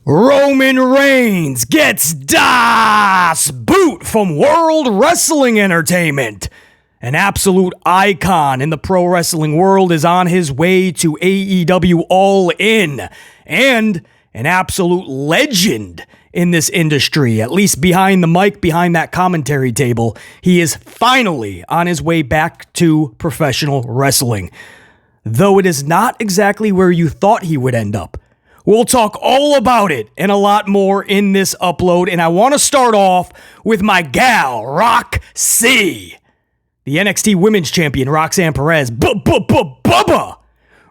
Roman Reigns gets das Boot from World Wrestling Entertainment. An absolute icon in the pro wrestling world is on his way to AEW All In. And an absolute legend in this industry, at least behind the mic, behind that commentary table. He is finally on his way back to professional wrestling. Though it is not exactly where you thought he would end up. We'll talk all about it and a lot more in this upload, and I want to start off with my gal, Roxy. The NXT Women's Champion, Roxanne Perez, Bubba,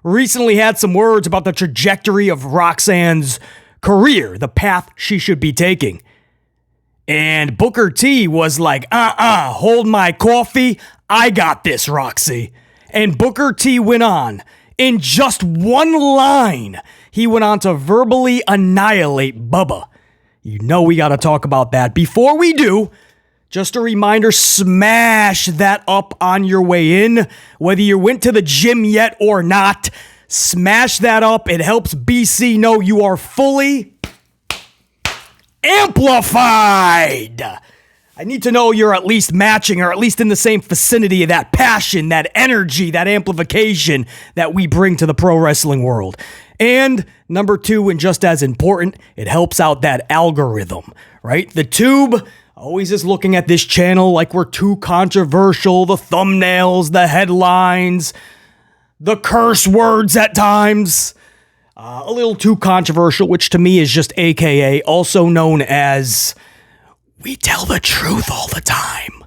recently had some words about the trajectory of Roxanne's career, the path she should be taking. And Booker T was like, hold my coffee, I got this, Roxy. And Booker T went on, in just one line, he went on to verbally annihilate Bubba. You know we got to talk about that. Before we do, just a reminder, smash that up on your way in. Whether you went to the gym yet or not, smash that up. It helps BC know you are fully amplified. I need to know you're at least matching or at least in the same vicinity of that passion, that energy, that amplification that we bring to the pro wrestling world. And number two, and just as important, it helps out that algorithm, right? The tube always is looking at this channel like we're too controversial, the thumbnails, the headlines, the curse words at times, a little too controversial, which to me is just AKA, also known as we tell the truth all the time.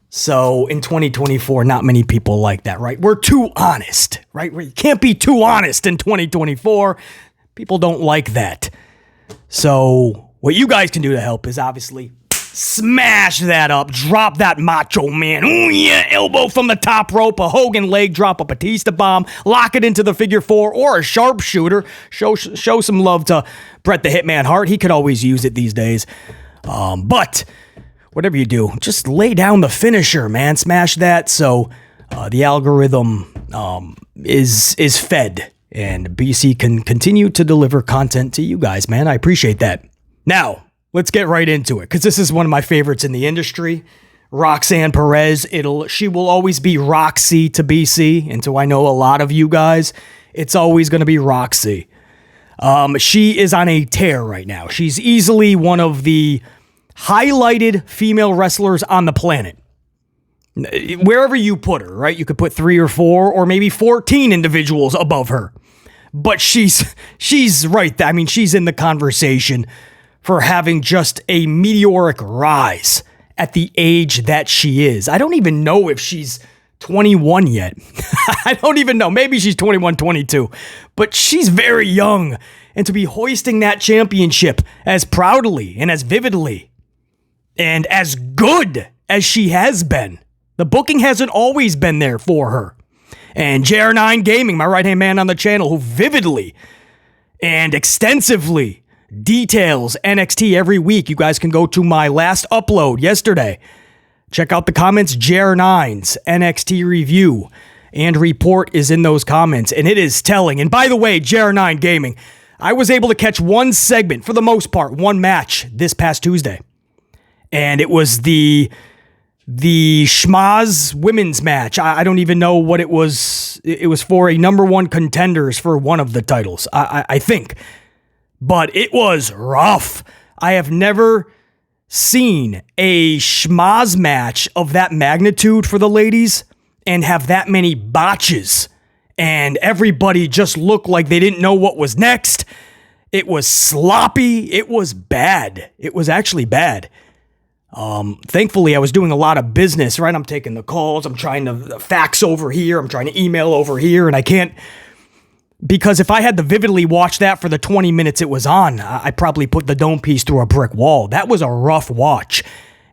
So in 2024, not many people like that, right? We're too honest, right? You can't be too honest in 2024. People don't like that. So what you guys can do to help is obviously smash that up, drop that Macho Man, ooh yeah, elbow from the top rope, a Hogan leg drop, a Batista bomb, lock it into the figure four, or a sharpshooter. Show some love to Bret the Hitman Hart. He could always use it these days. But whatever you do, just lay down the finisher, man. Smash that so the algorithm is fed and BC can continue to deliver content to you guys, man. I appreciate that. Now, let's get right into it because this is one of my favorites in the industry. Roxanne Perez. She will always be Roxy to BC, and so I know a lot of you guys, it's always going to be Roxy. She is on a tear right now. She's easily one of the highlighted female wrestlers on the planet. Wherever you put her, right? You could put 3 or 4 or maybe 14 individuals above her. But she's right there. I mean, she's in the conversation for having just a meteoric rise at the age that she is. I don't even know if she's 21 yet. I don't even know. Maybe she's 21, 22. But she's very young. And to be hoisting that championship as proudly and as vividly and as good as she has been, the booking hasn't always been there for her. And JR9 Gaming, my right-hand man on the channel, who vividly and extensively details NXT every week. You guys can go to my last upload yesterday. Check out the comments. JR9's NXT review and report is in those comments, and it is telling. And by the way, JR9 Gaming, I was able to catch one segment, for the most part, one match this past Tuesday. And it was the Schmaz women's match. I don't even know what it was. It was for a number one contenders for one of the titles, I think. But it was rough. I have never seen a schmaz match of that magnitude for the ladies and have that many botches. And everybody just looked like they didn't know what was next. It was sloppy. It was bad. It was actually bad. Thankfully, I was doing a lot of business, right? I'm taking the calls. I'm trying to fax over here. I'm trying to email over here. And I can't, because if I had to vividly watch that for the 20 minutes it was on, I probably put the dome piece through a brick wall. That was a rough watch.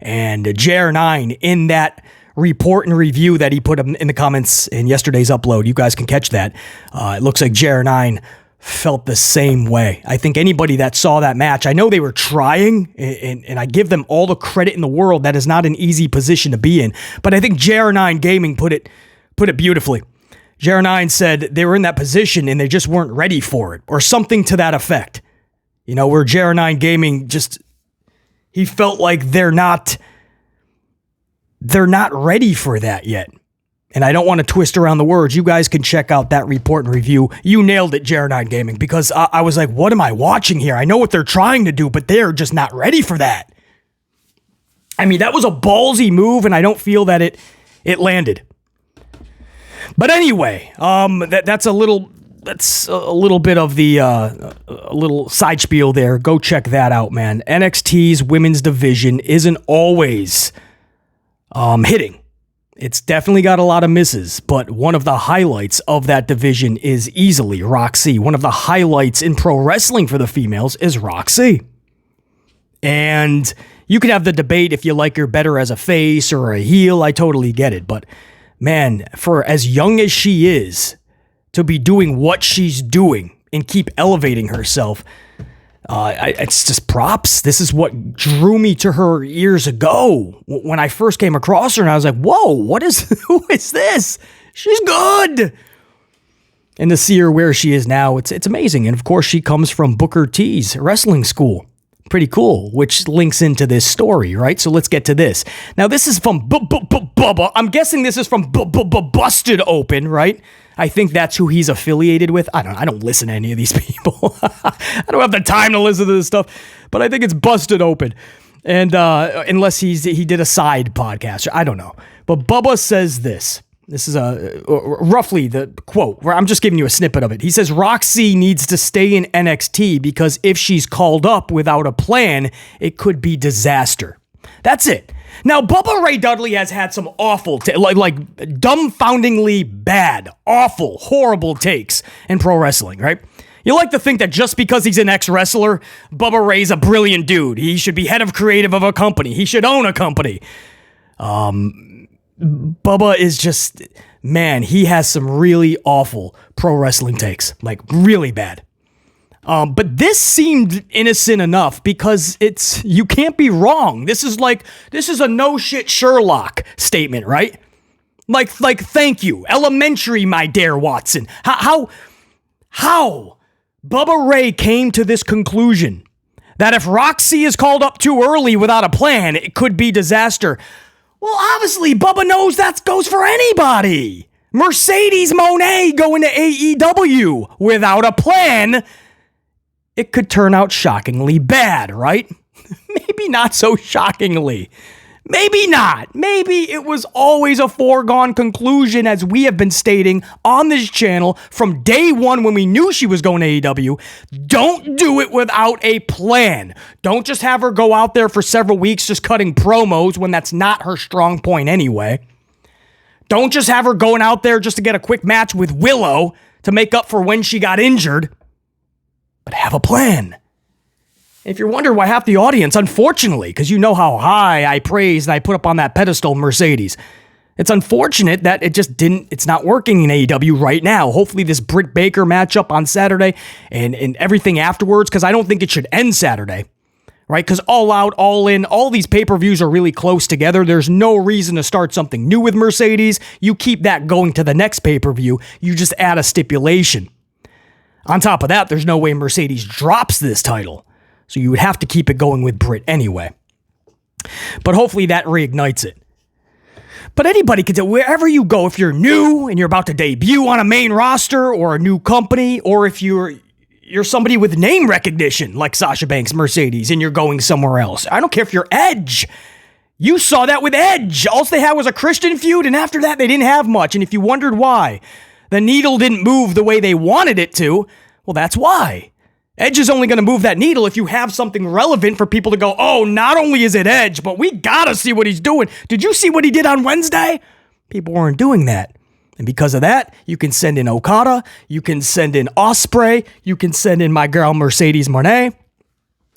And JR9 in that report and review that he put in the comments in yesterday's upload, you guys can catch that. It looks like JR9 felt the same way. I think anybody that saw that match, I know they were trying, and I give them all the credit in the world. That is not an easy position to be in. But I think JR9 Gaming put it beautifully. JR9 said they were in that position and they just weren't ready for it, or something to that effect. Where Jera9 Gaming he felt like they're not ready for that yet. And I don't want to twist around the words. You guys can check out that report and review. You nailed it, Jera9 Gaming, because I was like, what am I watching here? I know what they're trying to do, but they're just not ready for that. I mean, that was a ballsy move, and I don't feel that it landed. But anyway, that's a little bit of the a little side spiel there. Go check that out, man. NXT's women's division isn't always hitting. It's definitely got a lot of misses, but one of the highlights of that division is easily Roxy. One of the highlights in pro wrestling for the females is Roxy. And you could have the debate if you like her better as a face or a heel. I totally get it. But man, for as young as she is, to be doing what she's doing and keep elevating herself, it's just props. This is what drew me to her years ago when I first came across her, and I was like, whoa, who is this? She's good. And to see her where she is now, it's amazing. And of course, she comes from Booker T's wrestling school. Pretty cool, which links into this story, right? So let's get to this. Now, this is from Bubba. I'm guessing this is from Busted Open, right? I think that's who he's affiliated with. I don't listen to any of these people. I don't have the time to listen to this stuff, but I think it's Busted Open. And unless he did a side podcast, I don't know. But Bubba says this. This is roughly the quote, where I'm just giving you a snippet of it. He says, Roxy needs to stay in NXT because if she's called up without a plan, it could be disaster. That's it. Now, Bubba Ray Dudley has had some awful, like dumbfoundingly bad, awful, horrible takes in pro wrestling, right? You like to think that just because he's an ex-wrestler, Bubba Ray's a brilliant dude. He should be head of creative of a company. He should own a company. Bubba is just, man, he has some really awful pro wrestling takes, like really bad. But this seemed innocent enough because you can't be wrong. This is a no shit Sherlock statement, right? Like thank you, elementary, my dear Watson. How Bubba Ray came to this conclusion that if Roxy is called up too early without a plan, it could be disaster. Well, obviously, Bubba knows that goes for anybody. Mercedes Moné going to AEW without a plan, it could turn out shockingly bad, right? Maybe not so shockingly. Maybe not. Maybe it was always a foregone conclusion, as we have been stating on this channel from day one when we knew she was going to AEW. Don't do it without a plan. Don't just have her go out there for several weeks just cutting promos when that's not her strong point anyway. Don't just have her going out there just to get a quick match with Willow to make up for when she got injured. But have a plan. If you're wondering why half the audience, unfortunately, because you know how high I praise and I put up on that pedestal Mercedes, it's unfortunate that it's not working in AEW right now. Hopefully this Britt Baker matchup on Saturday and everything afterwards, because I don't think it should end Saturday, right? Because All Out, All In, all these pay-per-views are really close together. There's no reason to start something new with Mercedes. You keep that going to the next pay-per-view. You just add a stipulation. On top of that, there's no way Mercedes drops this title. So you would have to keep it going with Britt anyway. But hopefully that reignites it. But anybody can do, wherever you go, if you're new and you're about to debut on a main roster or a new company, or if you're somebody with name recognition like Sasha Banks, Mercedes, and you're going somewhere else. I don't care if you're Edge. You saw that with Edge. All they had was a Christian feud, and after that they didn't have much. And if you wondered why the needle didn't move the way they wanted it to, well, that's why. Edge is only going to move that needle if you have something relevant for people to go, oh, not only is it Edge, but we got to see what he's doing. Did you see what he did on Wednesday? People weren't doing that. And because of that, you can send in Okada, you can send in Ospreay, you can send in my girl Mercedes Moné.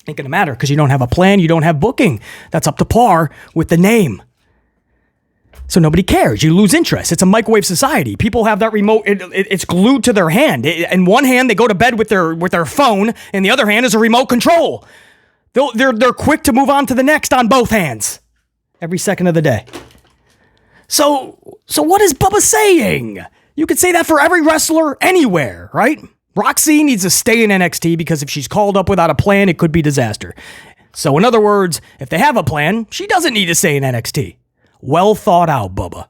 Ain't going to matter because you don't have a plan, you don't have booking. That's up to par with the name. So nobody cares. You lose interest. It's a microwave society. People have that remote. It's glued to their hand. In one hand, they go to bed with their phone. In the other hand is a remote control. They're quick to move on to the next on both hands. Every second of the day. So what is Bubba saying? You could say that for every wrestler anywhere, right? Roxy needs to stay in NXT because if she's called up without a plan, it could be disaster. So in other words, if they have a plan, she doesn't need to stay in NXT. Well thought out, Bubba.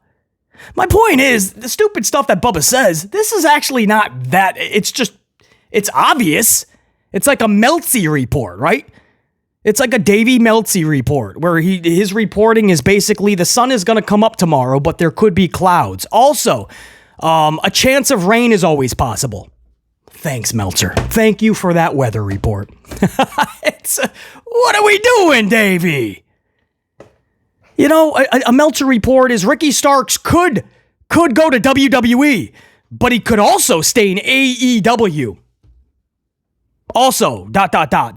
My point is, the stupid stuff that Bubba says, this is actually not that, it's obvious. It's like a Meltzy report, right? It's like a Davey Meltzy report where his reporting is basically the sun is going to come up tomorrow, but there could be clouds. Also, a chance of rain is always possible. Thanks, Meltzer. Thank you for that weather report. What are we doing, Davey? You know, a Meltzer report is Ricky Starks could go to WWE, but he could also stay in AEW. Also, ...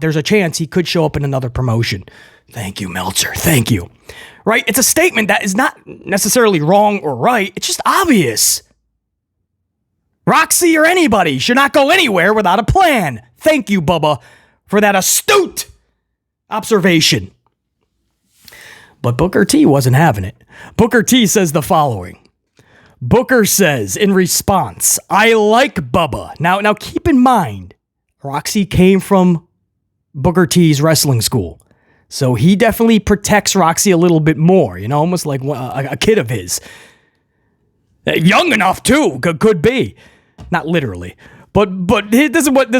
there's a chance he could show up in another promotion. Thank you, Meltzer. Thank you. Right? It's a statement that is not necessarily wrong or right. It's just obvious. Roxy or anybody should not go anywhere without a plan. Thank you, Bubba, for that astute observation. But Booker T wasn't having it. Booker T says the following. Booker says in response, I like Bubba. Now keep in mind, Roxy came from Booker T's wrestling school. So he definitely protects Roxy a little bit more, you know, almost like a kid of his. Young enough too, could be. Not literally. But this is what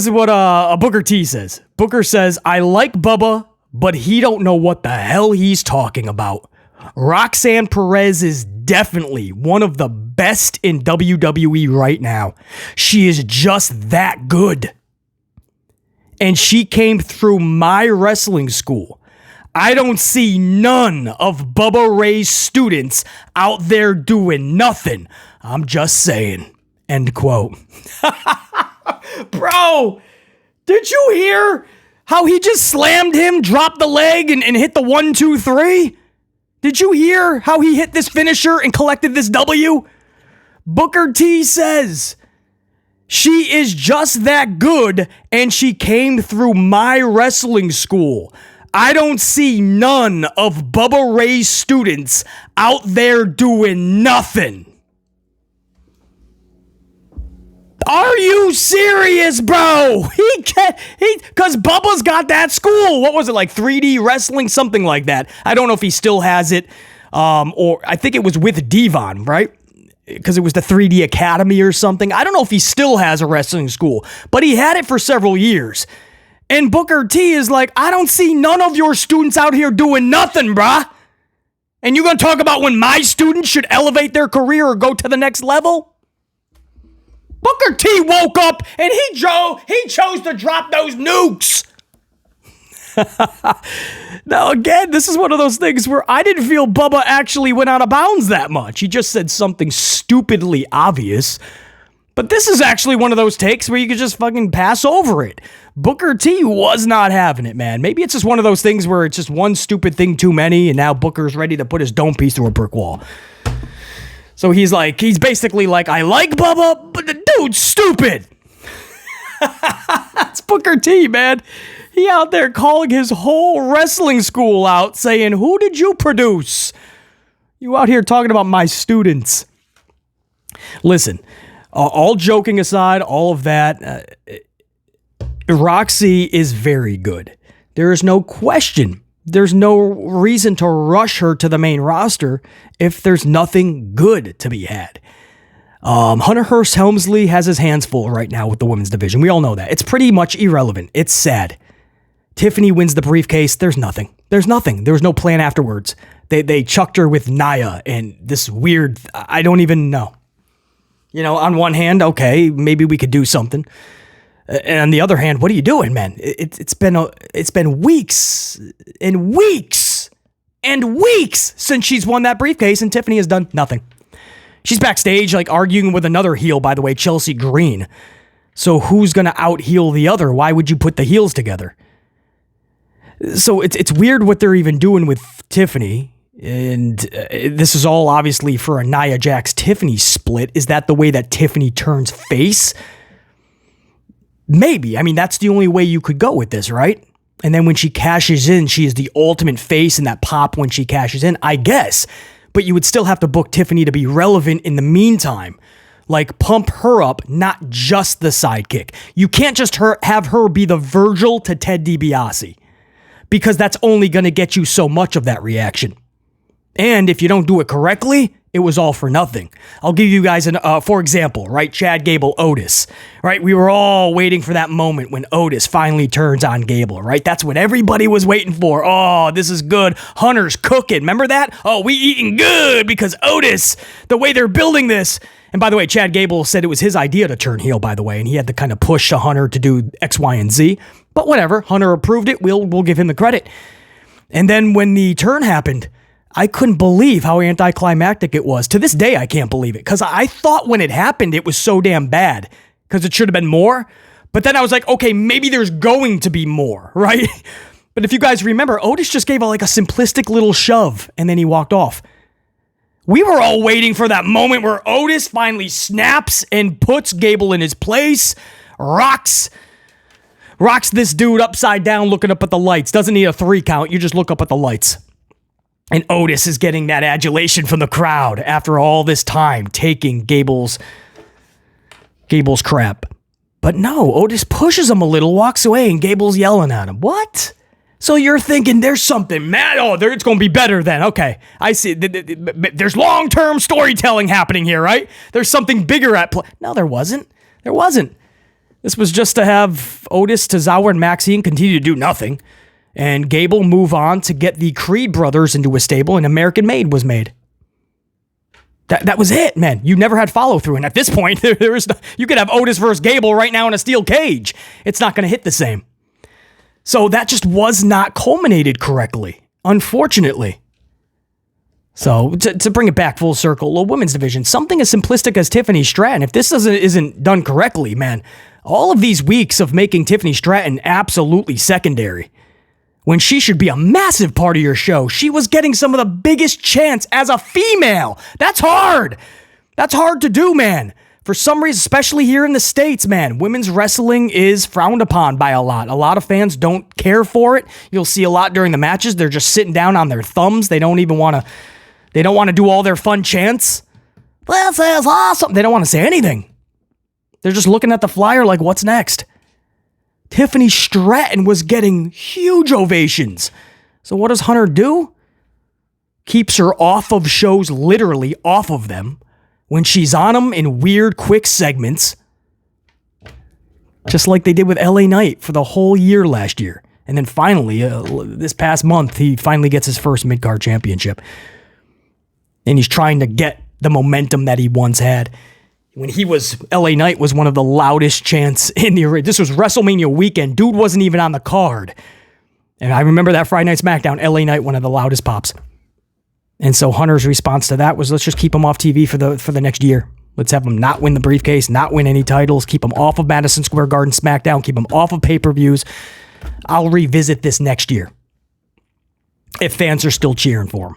Booker T says. Booker says, I like Bubba, but he don't know what the hell he's talking about. Roxanne Perez is definitely one of the best in WWE right now. She is just that good. And she came through my wrestling school. I don't see none of Bubba Ray's students out there doing nothing. I'm just saying. End quote. Bro, did you hear how he just slammed him, dropped the leg, and hit the 1, 2, 3? Did you hear how he hit this finisher and collected this W? Booker T says, she is just that good, and she came through my wrestling school. I don't see none of Bubba Ray's students out there doing nothing. Are you serious, bro? Because Bubba's got that school. What was it, like 3D wrestling? Something like that. I don't know if he still has it. Or I think it was with Devon, right? Because it was the 3D Academy or something. I don't know if he still has a wrestling school, but he had it for several years. And Booker T is like, I don't see none of your students out here doing nothing, bruh. And you gonna talk about when my students should elevate their career or go to the next level? Booker T woke up and he chose to drop those nukes. Now, again, this is one of those things where I didn't feel Bubba actually went out of bounds that much. He just said something stupidly obvious. But this is actually one of those takes where you could just fucking pass over it. Booker T was not having it, man. Maybe it's just one of those things where it's just one stupid thing too many, and now Booker's ready to put his dome piece through a brick wall. So he's basically like, I like Bubba, but the dude's stupid. That's Booker T, man. He out there calling his whole wrestling school out, saying, who did you produce? You out here talking about my students. Listen, all joking aside, all of that, Roxy is very good. There is no question. There's no reason to rush her to the main roster if there's nothing good to be had. Hunter Hearst Helmsley has his hands full right now with the women's division. We all know that. It's pretty much irrelevant. It's sad. Tiffany wins the briefcase. There's nothing. There was no plan afterwards. They chucked her with Nia and this weird, I don't even know. You know, on one hand, okay, maybe we could do something. And on the other hand, what are you doing, man? It's been weeks and weeks and weeks since she's won that briefcase, and Tiffany has done nothing. She's backstage, like, arguing with another heel, by the way, Chelsea Green. So who's going to out-heel the other? Why would you put the heels together? So it's weird what they're even doing with Tiffany. And this is all obviously for a Nia Jax-Tiffany split. Is that the way that Tiffany turns face? Maybe. I mean, that's the only way you could go with this, right? And then when she cashes in, she is the ultimate face in that pop when she cashes in, I guess. But you would still have to book Tiffany to be relevant in the meantime. Like, pump her up, not just the sidekick. You can't just have her be the Virgil to Ted DiBiase, because that's only going to get you so much of that reaction. And if you don't do it correctly, it was all for nothing. I'll give you guys for example, right? Chad Gable, Otis, right? We were all waiting for that moment when Otis finally turns on Gable, right? That's what everybody was waiting for. Oh, this is good. Hunter's cooking. Remember that? Oh, we eating good because Otis, the way they're building this. And by the way, Chad Gable said it was his idea to turn heel, by the way, and he had to kind of push to Hunter to do X, Y, and Z. But whatever, Hunter approved it. We'll give him the credit. And then when the turn happened, I couldn't believe how anticlimactic it was. To this day, I can't believe it, because I thought when it happened, it was so damn bad, because it should have been more. But then I was like, okay, maybe there's going to be more, right? But if you guys remember, Otis just gave like a simplistic little shove, and then he walked off. We were all waiting for that moment where Otis finally snaps and puts Gable in his place, rocks this dude upside down looking up at the lights. Doesn't need a 3 count. You just look up at the lights. And Otis is getting that adulation from the crowd after all this time taking Gable's crap. But no, Otis pushes him a little, walks away, and Gable's yelling at him. What? So you're thinking there's something mad? Oh, it's going to be better then. Okay, I see. There's long-term storytelling happening here, right? There's something bigger at play. No, there wasn't. There wasn't. This was just to have Otis, Tozawa, and Maxine continue to do nothing, and Gable move on to get the Creed brothers into a stable, and American Made was made. That was it, man. You never had follow-through, and at this point, you could have Otis versus Gable right now in a steel cage. It's not going to hit the same. So that just was not culminated correctly, unfortunately. So to bring it back full circle, a women's division, something as simplistic as Tiffany Stratton, if this isn't done correctly, man, all of these weeks of making Tiffany Stratton absolutely secondary, when she should be a massive part of your show, she was getting some of the biggest chants as a female. That's hard. That's hard to do, man. For some reason, especially here in the States, man, women's wrestling is frowned upon by a lot. A lot of fans don't care for it. You'll see a lot during the matches. They're just sitting down on their thumbs. They don't want to do all their fun chants. This is awesome. They don't want to say anything. They're just looking at the flyer like, what's next? Tiffany Stratton was getting huge ovations. So what does Hunter do? Keeps her off of shows, literally off of them. When she's on them in weird, quick segments, just like they did with LA Knight for the whole year last year. And then finally, this past month, he finally gets his first mid-card championship. And he's trying to get the momentum that he once had. When he was, LA Knight was one of the loudest chants in the arena. This was WrestleMania weekend. Dude wasn't even on the card. And I remember that Friday Night SmackDown, LA Knight, one of the loudest pops. And so Hunter's response to that was, let's just keep him off TV for the next year. Let's have him not win the briefcase, not win any titles, keep him off of Madison Square Garden SmackDown, keep him off of pay-per-views. I'll revisit this next year if fans are still cheering for him.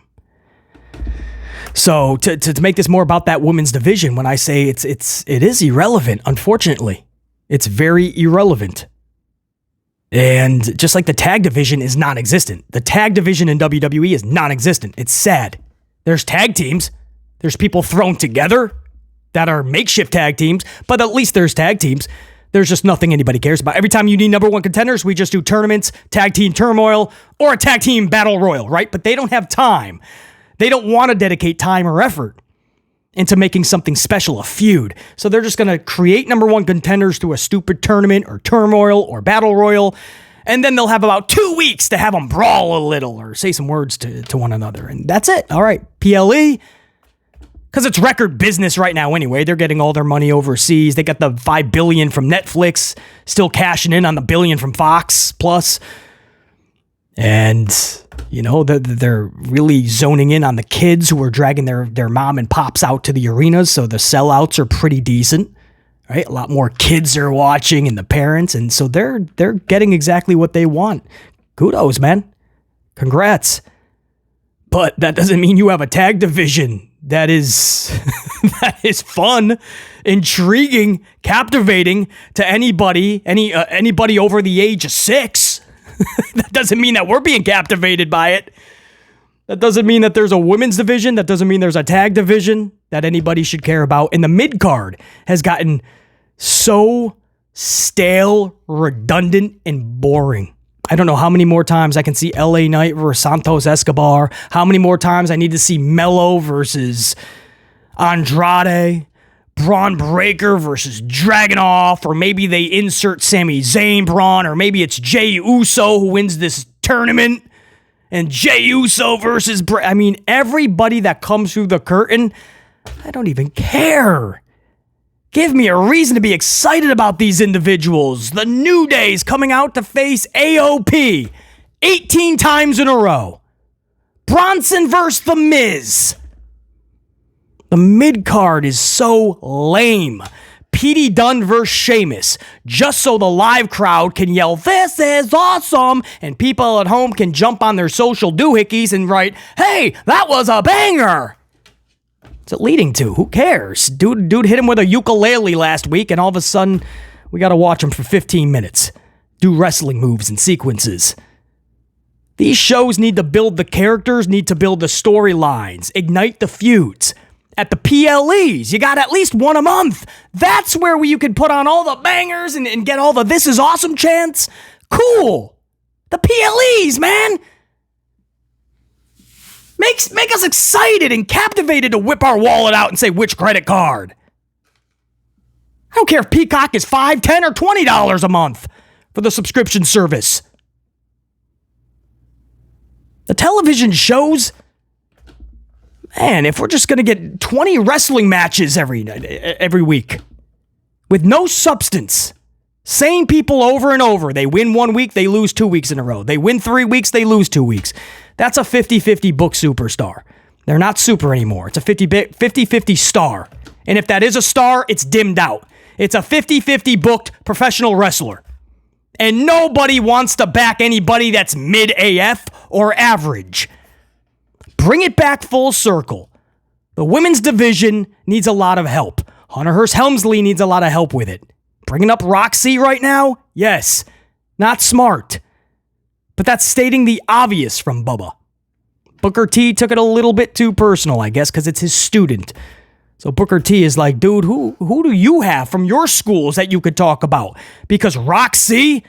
So to make this more about that women's division, when I say it is irrelevant, unfortunately. It's very irrelevant. And just like the tag division is non-existent. The tag division in WWE is non-existent. It's sad. There's tag teams. There's people thrown together that are makeshift tag teams, but at least there's tag teams. There's just nothing anybody cares about. Every time you need number one contenders, we just do tournaments, tag team turmoil, or a tag team battle royal, right? But they don't have time. They don't want to dedicate time or effort into making something special, a feud. So they're just going to create number one contenders through a stupid tournament or turmoil or battle royal. And then they'll have about 2 weeks to have them brawl a little or say some words to one another. And that's it. All right. PLE. Because it's record business right now anyway. They're getting all their money overseas. They got the $5 billion from Netflix, still cashing in on the $1 billion from Fox Plus. And, you know, they're really zoning in on the kids who are dragging their mom and pops out to the arenas. So the sellouts are pretty decent, right? A lot more kids are watching and the parents. And so they're getting exactly what they want. Kudos, man. Congrats. But that doesn't mean you have a tag division that is fun, intriguing, captivating to anybody over the age of 6. That doesn't mean that we're being captivated by it. That doesn't mean that there's a women's division. That doesn't mean there's a tag division that anybody should care about. And the mid-card has gotten so stale, redundant, and boring. I don't know how many more times I can see LA Knight versus Santos Escobar. How many more times I need to see Mello versus Andrade. Braun Breaker versus Dragunov. Or maybe they insert Sami Zayn Braun. Or maybe it's Jey Uso who wins this tournament. And Jey Uso versus everybody that comes through the curtain, I don't even care. Give me a reason to be excited about these individuals. The New Day's coming out to face AOP 18 times in a row. Bronson versus The Miz. The mid-card is so lame. Petey Dunne versus Sheamus, just so the live crowd can yell, "This is awesome," and people at home can jump on their social doohickeys and write, "Hey, that was a banger." What's it leading to? Who cares? Dude hit him with a ukulele last week, and all of a sudden, we gotta watch him for 15 minutes. Do wrestling moves and sequences. These shows need to build the characters, need to build the storylines, ignite the feuds. At the PLEs, you got at least one a month. That's where you can put on all the bangers and get all the "this is awesome" chants. Cool. The PLEs, man. Make us excited and captivated to whip our wallet out and say, which credit card? I don't care if Peacock is $5, $10, or $20 a month for the subscription service. The television shows, man, if we're just going to get 20 wrestling matches every week with no substance, same people over and over. They win 1 week, they lose 2 weeks in a row. They win 3 weeks, they lose 2 weeks. That's a 50-50 book superstar. They're not super anymore. It's a 50-50 star. And if that is a star, it's dimmed out. It's a 50-50 booked professional wrestler. And nobody wants to back anybody that's mid-AF or average. Bring it back full circle. The women's division needs a lot of help. Hunter Hearst Helmsley needs a lot of help with it. Bringing up Roxy right now? Yes. Not smart. But that's stating the obvious from Bubba. Booker T took it a little bit too personal, I guess, because it's his student. So Booker T is like, dude, who do you have from your schools that you could talk about? Because Roxy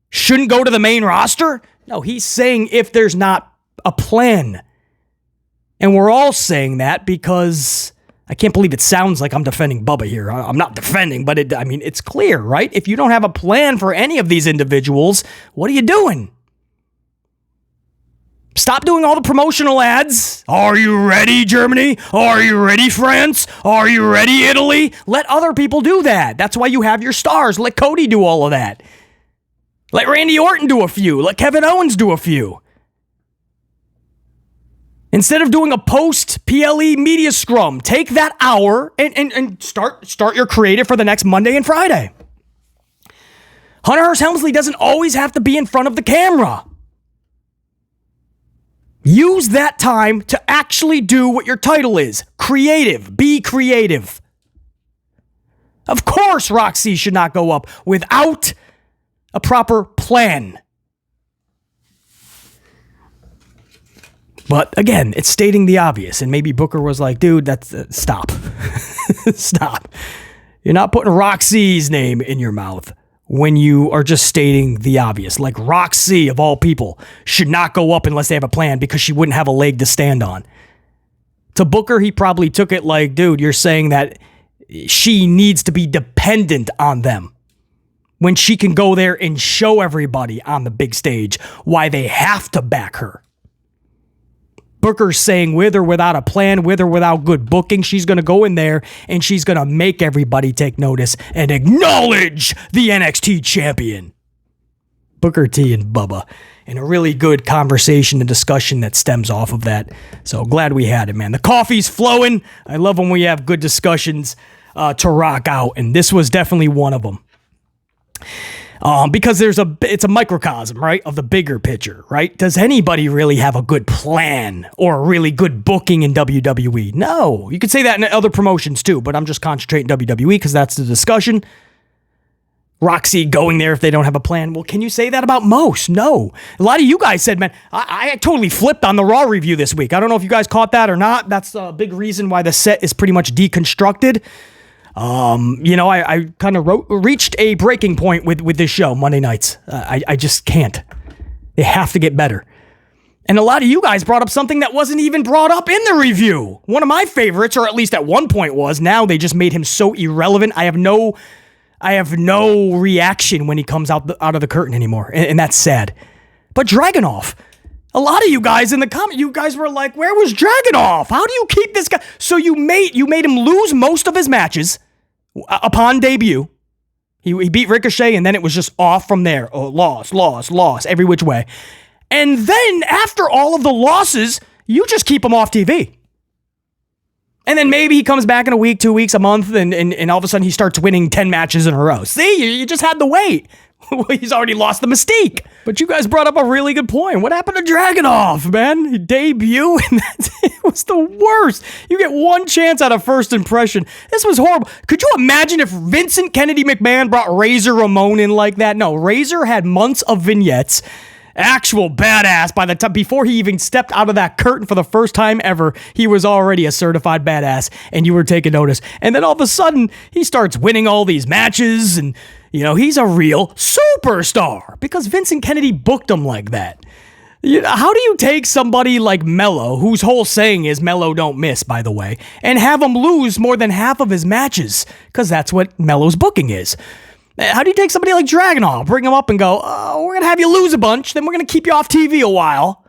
shouldn't go to the main roster? No, he's saying if there's not a plan. And we're all saying that because I can't believe it sounds like I'm defending Bubba here. I'm not defending, but it's clear, right? If you don't have a plan for any of these individuals, what are you doing? Stop doing all the promotional ads. Are you ready, Germany? Are you ready, France? Are you ready, Italy? Let other people do that. That's why you have your stars. Let Cody do all of that. Let Randy Orton do a few. Let Kevin Owens do a few. Instead of doing a post-PLE media scrum, take that hour and start your creative for the next Monday and Friday. Hunter Hearst Helmsley doesn't always have to be in front of the camera. Use that time to actually do what your title is. Creative. Be creative. Of course, Roxy should not go up without a proper plan. But again, it's stating the obvious. And maybe Booker was like, dude, that's stop. Stop. You're not putting Roxy's name in your mouth when you are just stating the obvious. Like Roxy, of all people, should not go up unless they have a plan because she wouldn't have a leg to stand on. To Booker, he probably took it like, dude, you're saying that she needs to be dependent on them when she can go there and show everybody on the big stage why they have to back her. Booker's saying with or without a plan, with or without good booking, she's going to go in there and she's going to make everybody take notice and acknowledge the NXT champion. Booker T and Bubba in a really good conversation and discussion that stems off of that. So glad we had it, man. The coffee's flowing. I love when we have good discussions to rock out, and this was definitely one of them. Because it's a microcosm, right, of the bigger picture, right? Does anybody really have a good plan or a really good booking in WWE? No. You could say that in other promotions too, but I'm just concentrating WWE because that's the discussion. Roxy going there if they don't have a plan. Well, can you say that about most? No. A lot of you guys said, man, I totally flipped on the Raw review this week. I don't know if you guys caught that or not. That's a big reason why the set is pretty much deconstructed. I kind of reached a breaking point with this show Monday nights. I just can't. They have to get better. And a lot of you guys brought up something that wasn't even brought up in the review. One of my favorites, or at least at one point was, now they just made him so irrelevant. I have no reaction when he comes out of the curtain anymore. And that's sad. But Dragunov, a lot of you guys in the comment, you guys were like, where was Dragunov? How do you keep this guy? So you made him lose most of his matches upon debut. He beat Ricochet, and then it was just off from there. Oh, loss, every which way. And then after all of the losses, you just keep him off TV. And then maybe he comes back in a week, 2 weeks, a month, and all of a sudden he starts winning 10 matches in a row. See, you just had to wait. He's already lost the mystique. But you guys brought up a really good point. What happened to Dragunov, man? Debut, and it was the worst. You get one chance at a first impression. This was horrible. Could you imagine if Vincent Kennedy McMahon brought Razor Ramon in like that? No, Razor had months of vignettes. Actual badass by the time, before he even stepped out of that curtain for the first time ever, he was already a certified badass, and you were taking notice. And then all of a sudden, he starts winning all these matches, and, he's a real superstar because Vincent Kennedy booked him like that. How do you take somebody like Mello, whose whole saying is Mello don't miss, by the way, and have him lose more than half of his matches? Because that's what Mello's booking is. How do you take somebody like Dragunov, bring him up and go, we're going to have you lose a bunch, then we're going to keep you off TV a while.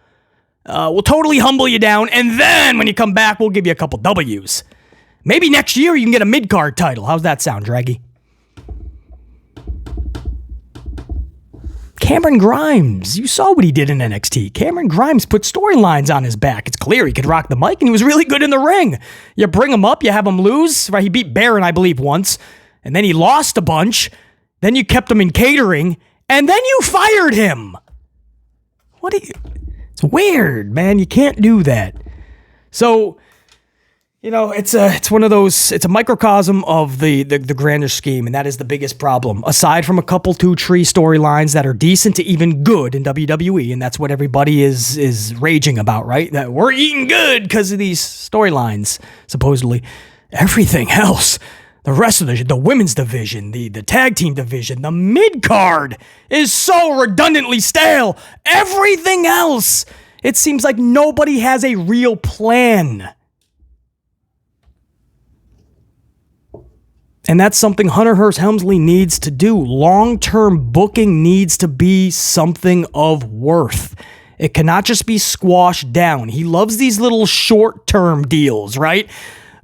We'll totally humble you down, and then when you come back, we'll give you a couple W's. Maybe next year you can get a mid-card title. How's that sound, Draggy? Cameron Grimes, you saw what he did in NXT. Cameron Grimes put storylines on his back. It's clear he could rock the mic, and he was really good in the ring. You bring him up, you have him lose. Right? He beat Baron, I believe, once, and then he lost a bunch. Then you kept him in catering, and then you fired him. It's weird, man. You can't do that. So, it's one of those, it's a microcosm of the grander scheme, and that is the biggest problem. Aside from a couple 2-3 storylines that are decent to even good in WWE, and that's what everybody is raging about, right? That we're eating good because of these storylines, supposedly. Everything else, the rest of the women's division, the tag team division, the mid-card is so redundantly stale. Everything else, it seems like nobody has a real plan. And that's something Hunter Hearst Helmsley needs to do. Long-term booking needs to be something of worth. It cannot just be squashed down. He loves these little short-term deals, right?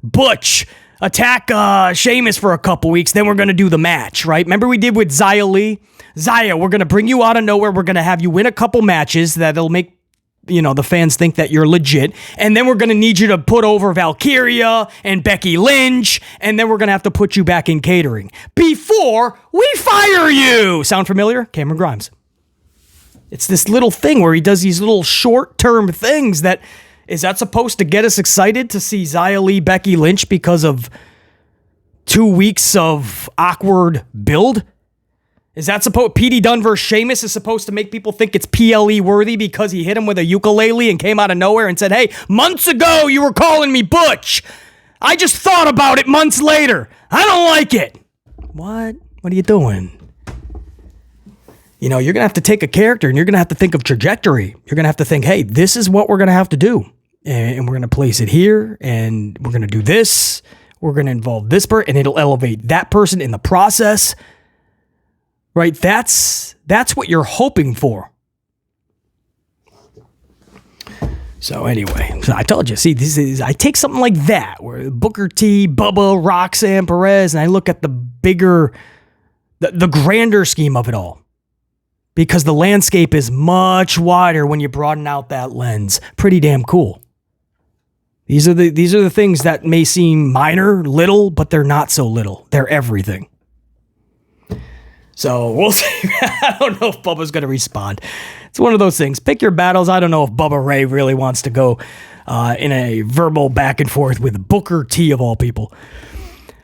Butch, attack Sheamus for a couple weeks, then we're going to do the match, right? Remember we did with Xia Li? Xia, we're going to bring you out of nowhere. We're going to have you win a couple matches that'll make, the fans think that you're legit. And then we're going to need you to put over Valkyria and Becky Lynch. And then we're going to have to put you back in catering before we fire you. Sound familiar? Cameron Grimes. It's this little thing where he does these little short-term things that... Is that supposed to get us excited to see Xia Li, Becky Lynch because of 2 weeks of awkward build? Is that supposed... P.D. Dunne versus Sheamus is supposed to make people think it's PLE worthy because he hit him with a ukulele and came out of nowhere and said, hey, months ago you were calling me Butch. I just thought about it months later. I don't like it. What? What are you doing? You're going to have to take a character and you're going to have to think of trajectory. You're going to have to think, hey, this is what we're going to have to do. And we're going to place it here, and we're going to do this. We're going to involve this person, and it'll elevate that person in the process. Right? That's what you're hoping for. So anyway, I told you, see, I take something like that, where Booker T, Bubba, Roxanne Perez, and I look at the bigger, the grander scheme of it all. Because the landscape is much wider when you broaden out that lens. Pretty damn cool. These are the things that may seem minor, little, but they're not so little. They're everything. So we'll see. I don't know if Bubba's going to respond. It's one of those things. Pick your battles. I don't know if Bubba Ray really wants to go in a verbal back and forth with Booker T of all people.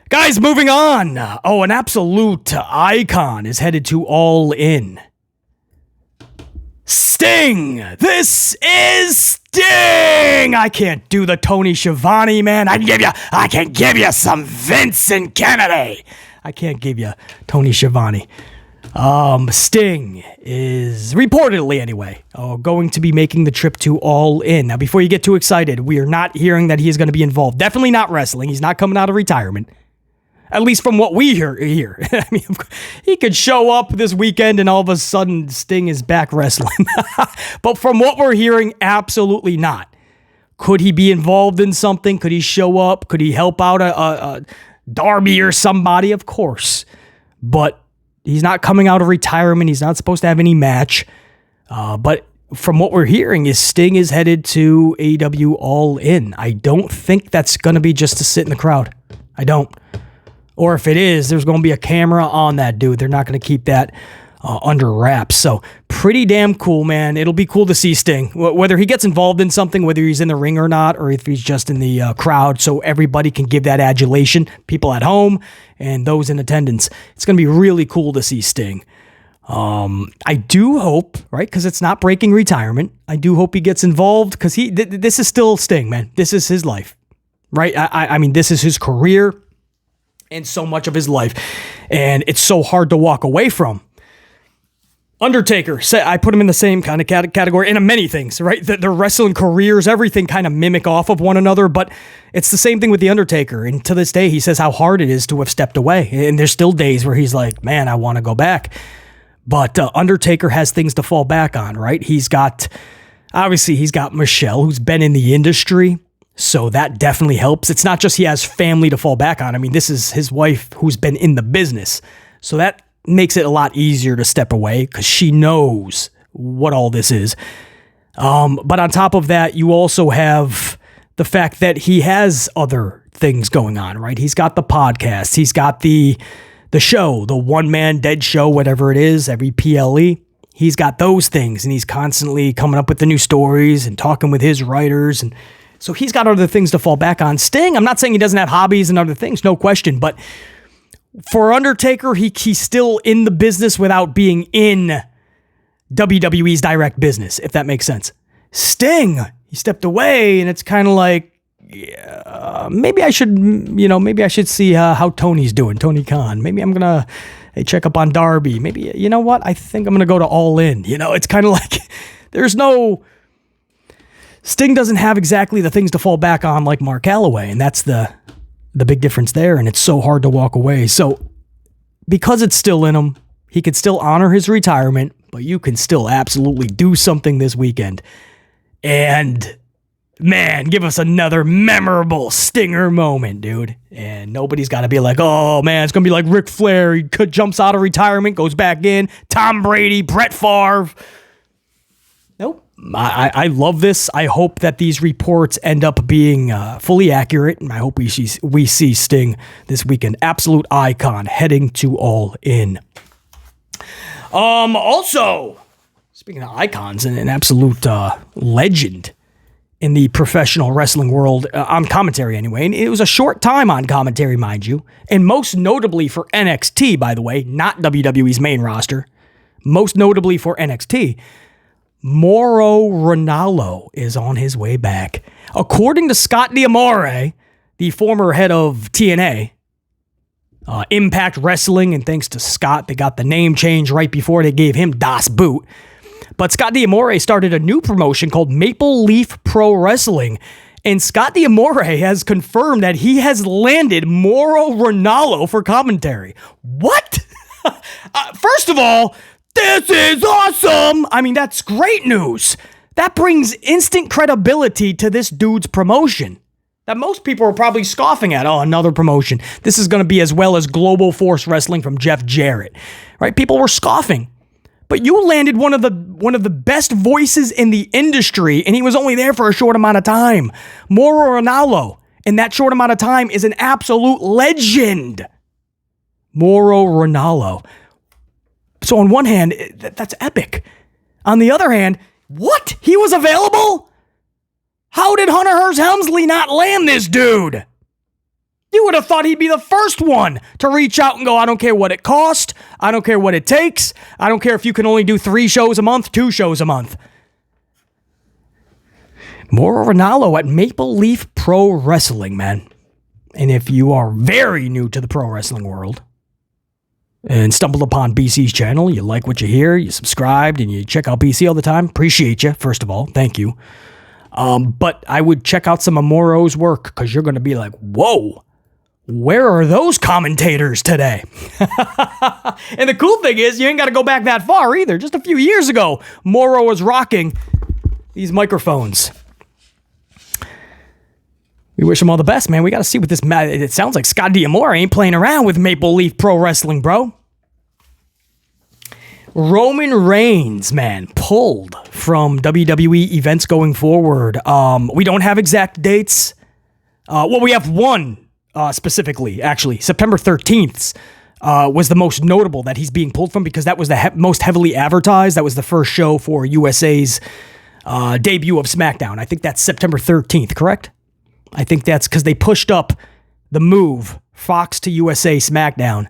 Guys, moving on. Oh, an absolute icon is headed to All In. Sting! This is Sting! I can't do the Tony Schiavone, man. I can give you some Vincent Kennedy. I can't give you Tony Schiavone. Sting is reportedly, anyway, going to be making the trip to All In. Now, before you get too excited, we are not hearing that he is going to be involved. Definitely not wrestling. He's not coming out of retirement. At least from what we hear. I mean, he could show up this weekend and all of a sudden Sting is back wrestling. But from what we're hearing, absolutely not. Could he be involved in something? Could he show up? Could he help out a Darby or somebody? Of course. But he's not coming out of retirement. He's not supposed to have any match. But from what we're hearing is Sting is headed to AEW All In. I don't think that's going to be just to sit in the crowd. I don't. Or if it is, there's going to be a camera on that dude. They're not going to keep that under wraps. So pretty damn cool, man. It'll be cool to see Sting. Whether he gets involved in something, whether he's in the ring or not, or if he's just in the crowd so everybody can give that adulation, people at home and those in attendance. It's going to be really cool to see Sting. I do hope, right, because it's not breaking retirement, I do hope he gets involved because this is still Sting, man. This is his life, right? I mean, this is his career. And so much of his life. And it's so hard to walk away from. Undertaker, I put him in the same kind of category in many things, right? Their wrestling careers, everything kind of mimic off of one another, but it's the same thing with The Undertaker. And to this day, he says how hard it is to have stepped away. And there's still days where he's like, man, I want to go back. But Undertaker has things to fall back on, right? He's got Michelle, who's been in the industry. So that definitely helps. It's not just he has family to fall back on. I mean, this is his wife who's been in the business. So that makes it a lot easier to step away because she knows what all this is. But on top of that, you also have the fact that he has other things going on, right? He's got the podcast. He's got the show, the One Man Dead Show, whatever it is, every PLE. He's got those things, and he's constantly coming up with the new stories and talking with his writers, and so he's got other things to fall back on. Sting, I'm not saying he doesn't have hobbies and other things, no question. But for Undertaker, he's still in the business without being in WWE's direct business, if that makes sense. Sting, he stepped away, and it's kind of like, maybe I should see how Tony's doing, Tony Khan. Maybe I'm going to check up on Darby. Maybe, you know what? I think I'm going to go to All In. It's kind of like there's no... Sting doesn't have exactly the things to fall back on like Mark Calloway, and that's the big difference there, and it's so hard to walk away. So because it's still in him, he could still honor his retirement, but you can still absolutely do something this weekend. And man, give us another memorable Stinger moment, dude. And nobody's got to be like, oh man, it's going to be like Ric Flair. He jumps out of retirement, goes back in, Tom Brady, Brett Favre. Nope. I love this. I hope that these reports end up being fully accurate, and I hope we see Sting this weekend. Absolute icon heading to All In. Also, speaking of icons, and an absolute legend in the professional wrestling world, on commentary anyway, and it was a short time on commentary, mind you, and most notably for NXT, by the way, not WWE's main roster, most notably for NXT, Mauro Ranallo is on his way back. According to Scott D'Amore, the former head of TNA, Impact Wrestling, and thanks to Scott, they got the name change right before they gave him Das Boot. But Scott D'Amore started a new promotion called Maple Leaf Pro Wrestling, and Scott D'Amore has confirmed that he has landed Mauro Ranallo for commentary. What? First of all, this is awesome! I mean, that's great news. That brings instant credibility to this dude's promotion that most people are probably scoffing at. Oh, another promotion. This is going to be as well as Global Force Wrestling from Jeff Jarrett, right? People were scoffing. But you landed one of the best voices in the industry, and he was only there for a short amount of time. Mauro Ranallo, in that short amount of time, is an absolute legend. Mauro Ranallo. So on one hand, that's epic. On the other hand, what? He was available? How did Hunter Hearst Helmsley not land this dude? You would have thought he'd be the first one to reach out and go, I don't care what it costs. I don't care what it takes. I don't care if you can only do 3 shows a month, 2 shows a month. Mauro Ranallo at Maple Leaf Pro Wrestling, man. And if you are very new to the pro wrestling world and stumbled upon BC's channel, you like what you hear, you subscribed, and you check out BC all the time, appreciate you, first of all. Thank you. But I would check out some of Mauro's work because you're going to be like, whoa. Where are those commentators today? And the cool thing is, you ain't got to go back that far either. Just a few years ago, Mauro was rocking these microphones. We wish him all the best, man. We got to see what this... It sounds like Scott D'Amore ain't playing around with Maple Leaf Pro Wrestling, bro. Roman Reigns, man, pulled from WWE events going forward. We don't have exact dates. Well, we have one. Specifically, actually, September 13th was the most notable that he's being pulled from because that was the most heavily advertised. That was the first show for USA's debut of SmackDown. I think that's September 13th, correct? I think that's because they pushed up the move, Fox to USA SmackDown,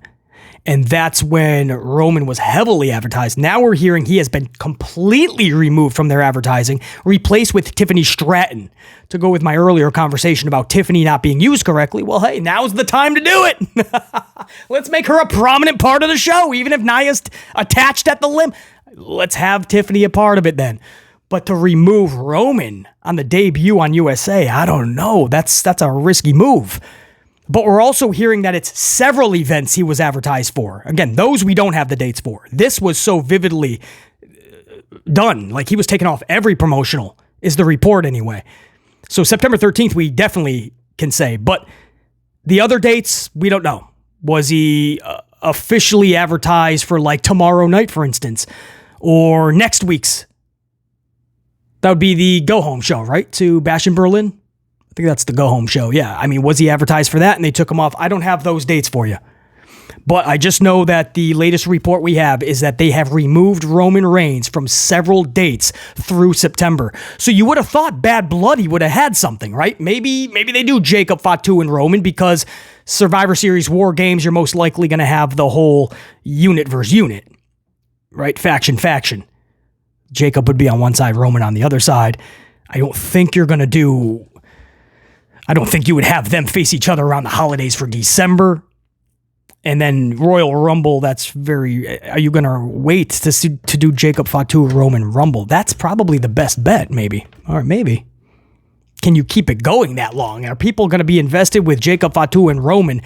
and that's when Roman was heavily advertised. Now we're hearing he has been completely removed from their advertising, replaced with Tiffany Stratton. To go with my earlier conversation about Tiffany not being used correctly, well, hey, now's the time to do it. Let's make her a prominent part of the show, even if Nia's attached at the limb. Let's have Tiffany a part of it then. But to remove Roman on the debut on USA, I don't know. That's a risky move. But we're also hearing that it's several events he was advertised for. Again, those we don't have the dates for. This was so vividly done. Like he was taking off every promotional, is the report anyway. So September 13th, we definitely can say. But the other dates, we don't know. Was he officially advertised for like tomorrow night, for instance? Or next week's? That would be the go-home show, right? To Bash in Berlin? I think that's the go-home show. Yeah, I mean, was he advertised for that and they took him off? I don't have those dates for you. But I just know that the latest report we have is that they have removed Roman Reigns from several dates through September. So you would have thought Bad Blood, he would have had something, right? Maybe they do Jacob Fatu and Roman because Survivor Series War Games, you're most likely going to have the whole unit versus unit, right? Faction. Jacob would be on one side, Roman on the other side. I don't think you would have them face each other around the holidays for December. And then Royal Rumble, are you going to wait to do Jacob Fatu Roman Rumble? That's probably the best bet, maybe. All right, maybe. Can you keep it going that long? Are people going to be invested with Jacob Fatu and Roman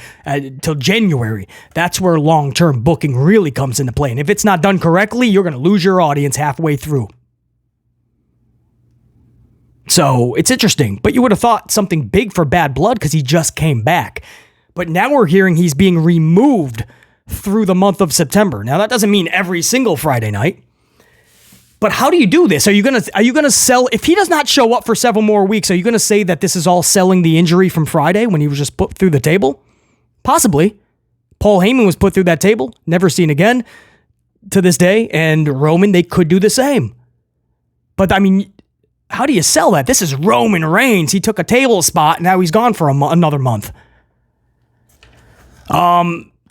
till January? That's where long-term booking really comes into play. And if it's not done correctly, you're going to lose your audience halfway through. So it's interesting, but you would have thought something big for Bad Blood because he just came back. But now we're hearing he's being removed through the month of September. Now that doesn't mean every single Friday night. But how do you do this? Are you gonna sell if he does not show up for several more weeks? Are you gonna say that this is all selling the injury from Friday when he was just put through the table? Possibly. Paul Heyman was put through that table, never seen again to this day, and Roman, they could do the same. But I mean, how do you sell that? This is Roman Reigns. He took a table spot, and now he's gone for another month.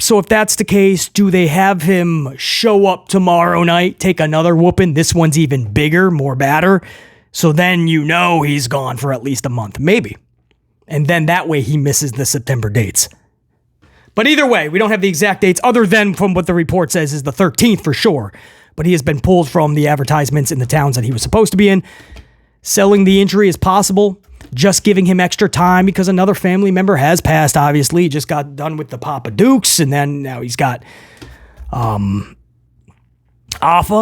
So if that's the case, do they have him show up tomorrow night, take another whooping? This one's even bigger, more badder. So then you know he's gone for at least a month, maybe. And then that way he misses the September dates. But either way, we don't have the exact dates other than from what the report says is the 13th for sure. But he has been pulled from the advertisements in the towns that he was supposed to be in. Selling the injury is possible. Just giving him extra time because another family member has passed, obviously. He just got done with the Papa Dukes, and then now he's got Alpha.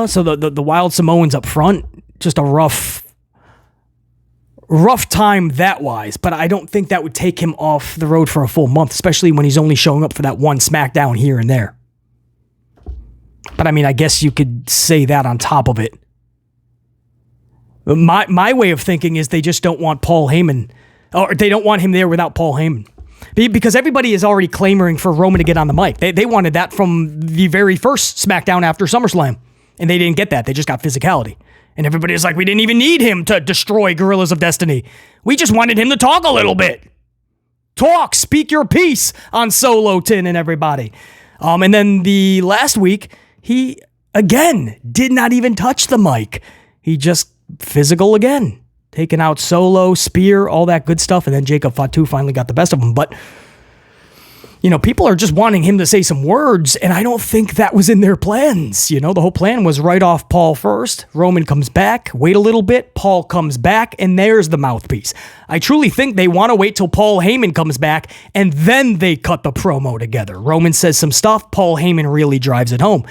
So the Wild Samoans up front, just a rough time that wise. But I don't think that would take him off the road for a full month, especially when he's only showing up for that one SmackDown here and there. But I mean, I guess you could say that on top of it. My way of thinking is they just don't want Paul Heyman, or they don't want him there without Paul Heyman. Because everybody is already clamoring for Roman to get on the mic. They wanted that from the very first SmackDown after SummerSlam. And they didn't get that. They just got physicality. And everybody is like, we didn't even need him to destroy Gorillas of Destiny. We just wanted him to talk a little bit. Talk, speak your piece on Solo Tin and everybody. And then the last week, he, again, did not even touch the mic. He just physical again. Taking out Solo, Spear, all that good stuff. And then Jacob Fatu finally got the best of him. But, people are just wanting him to say some words, and I don't think that was in their plans. The whole plan was write off Paul first. Roman comes back, wait a little bit, Paul comes back, and there's the mouthpiece. I truly think they want to wait till Paul Heyman comes back, and then they cut the promo together. Roman says some stuff, Paul Heyman really drives it home.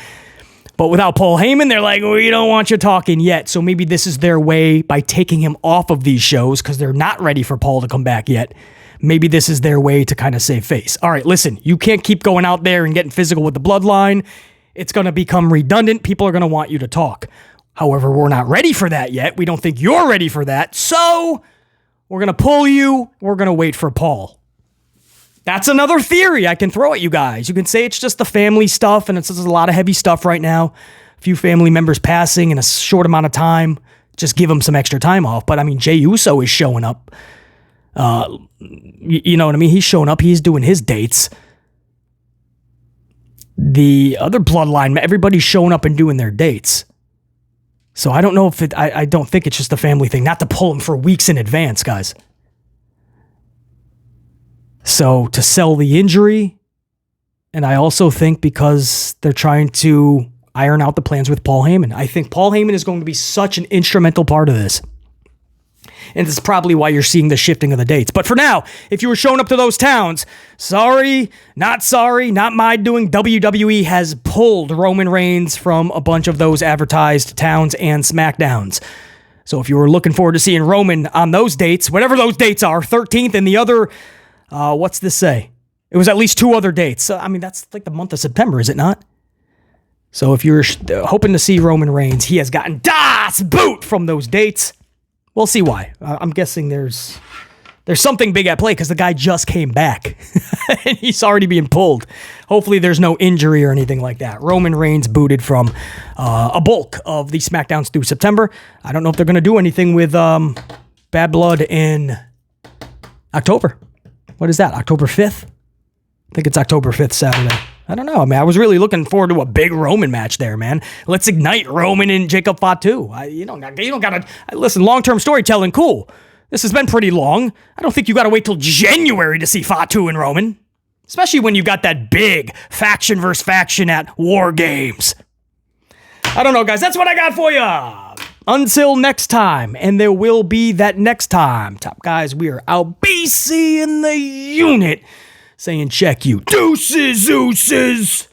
But without Paul Heyman, they're like, we don't want you talking yet. So maybe this is their way by taking him off of these shows because they're not ready for Paul to come back yet. Maybe this is their way to kind of save face. All right, listen, you can't keep going out there and getting physical with the bloodline. It's going to become redundant. People are going to want you to talk. However, we're not ready for that yet. We don't think you're ready for that. So we're going to pull you. We're going to wait for Paul. That's another theory I can throw at you guys. You can say it's just the family stuff, and it's just a lot of heavy stuff right now. A few family members passing in a short amount of time. Just give them some extra time off. But, Jey Uso is showing up. You know what I mean? He's showing up. He's doing his dates. The other bloodline, everybody's showing up and doing their dates. So I don't know if I don't think it's just a family thing. Not to pull them for weeks in advance, guys. So to sell the injury, and I also think because they're trying to iron out the plans with Paul Heyman. I think Paul Heyman is going to be such an instrumental part of this. And this is probably why you're seeing the shifting of the dates. But for now, if you were showing up to those towns, sorry, not my doing. WWE has pulled Roman Reigns from a bunch of those advertised towns and SmackDowns. So if you were looking forward to seeing Roman on those dates, whatever those dates are, 13th and the other, what's this say? It was at least 2 other dates. That's like the month of September, is it not? So if you're hoping to see Roman Reigns, he has gotten Das Boot from those dates. We'll see why. I'm guessing there's something big at play because the guy just came back and he's already being pulled. Hopefully there's no injury or anything like that. Roman Reigns booted from a bulk of the SmackDowns through September. I don't know if they're going to do anything with Bad Blood in October. What is that, October 5th? I think it's October 5th, Saturday. I don't know, man. I was really looking forward to a big Roman match there, man. Let's ignite Roman and Jacob Fatu. You don't gotta listen. Long-term storytelling, cool. This has been pretty long. I don't think you gotta wait till January to see Fatu and Roman, especially when you got that big faction versus faction at War Games. I don't know, guys. That's what I got for you. Until next time, and there will be that next time. Top guys, we are out. BC in the unit. Saying check you. Deuces, Zeus's.